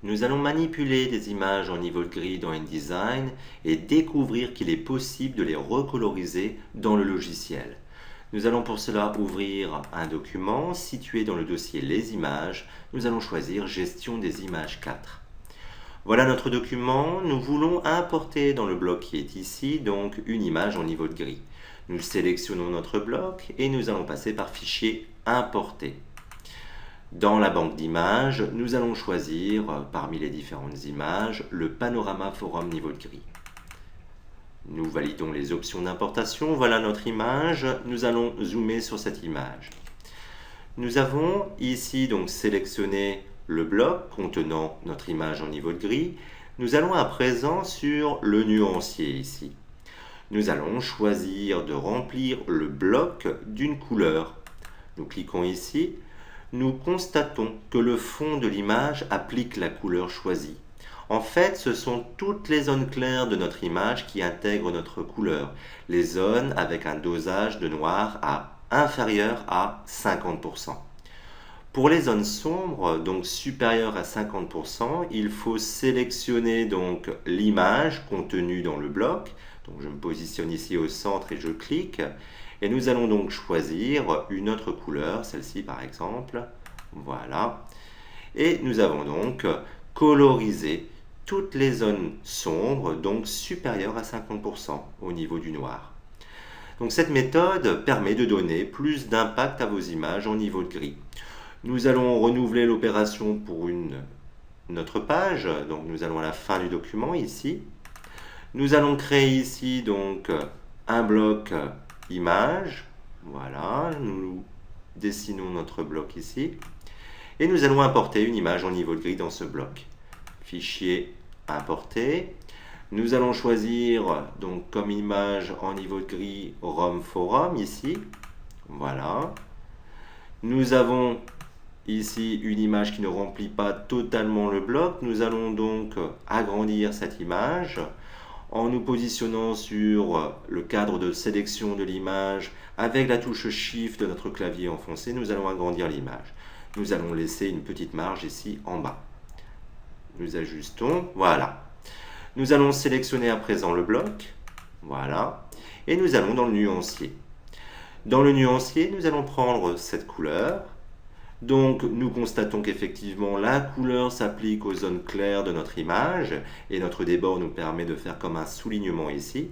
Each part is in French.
Nous allons manipuler des images en niveau de gris dans InDesign et découvrir qu'il est possible de les recoloriser dans le logiciel. Nous allons pour cela ouvrir un document situé dans le dossier Les images. Nous allons choisir Gestion des images 4. Voilà notre document. Nous voulons importer dans le bloc qui est ici donc une image en niveau de gris. Nous sélectionnons notre bloc et nous allons passer par Fichier, Importer. Dans la banque d'images, nous allons choisir, parmi les différentes images, le Panorama Forum niveau de gris. Nous validons les options d'importation. Voilà notre image. Nous allons zoomer sur cette image. Nous avons ici donc sélectionné le bloc contenant notre image en niveau de gris. Nous allons à présent sur le nuancier ici. Nous allons choisir de remplir le bloc d'une couleur. Nous cliquons ici. Nous constatons que le fond de l'image applique la couleur choisie. En fait, ce sont toutes les zones claires de notre image qui intègrent notre couleur. Les zones avec un dosage de noir inférieur à 50%. Pour les zones sombres, donc supérieures à 50%, il faut sélectionner donc l'image contenue dans le bloc. Donc je me positionne ici au centre et je clique. Et nous allons donc choisir une autre couleur, celle-ci par exemple. Voilà. Et nous avons donc colorisé toutes les zones sombres, donc supérieures à 50% au niveau du noir. Donc cette méthode permet de donner plus d'impact à vos images en niveau de gris. Nous allons renouveler l'opération pour notre page. Donc nous allons à la fin du document ici. Nous allons créer ici donc un bloc image. Voilà, nous dessinons notre bloc ici. Et nous allons importer une image en niveau de gris dans ce bloc. Fichier, importer. Nous allons choisir donc comme image en niveau de gris ROM Forum ici. Voilà. Nous avons ici une image qui ne remplit pas totalement le bloc. Nous allons donc agrandir cette image en nous positionnant sur le cadre de sélection de l'image avec la touche Shift de notre clavier enfoncé. Nous allons agrandir l'image. Nous allons laisser une petite marge ici en bas. Nous ajustons, voilà. Nous allons sélectionner à présent le bloc, voilà. Et nous allons dans le nuancier. Dans le nuancier, nous allons prendre cette couleur. Donc, nous constatons qu'effectivement, la couleur s'applique aux zones claires de notre image et notre débord nous permet de faire comme un soulignement ici.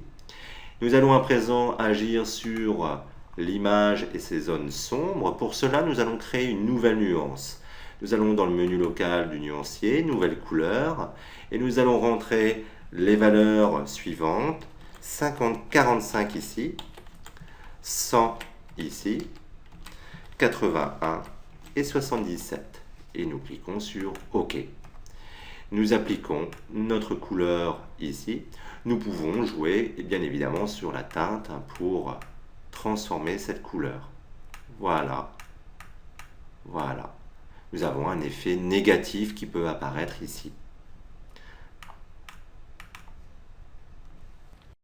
Nous allons à présent agir sur l'image et ses zones sombres. Pour cela, nous allons créer une nouvelle nuance. Nous allons dans le menu local du nuancier, nouvelle couleur, et nous allons rentrer les valeurs suivantes. 50-45 ici, 100 ici, 81 et 77. Et nous cliquons sur OK. Nous appliquons notre couleur ici. Nous pouvons jouer bien évidemment sur la teinte pour transformer cette couleur. Voilà. Voilà. Nous avons un effet négatif qui peut apparaître ici.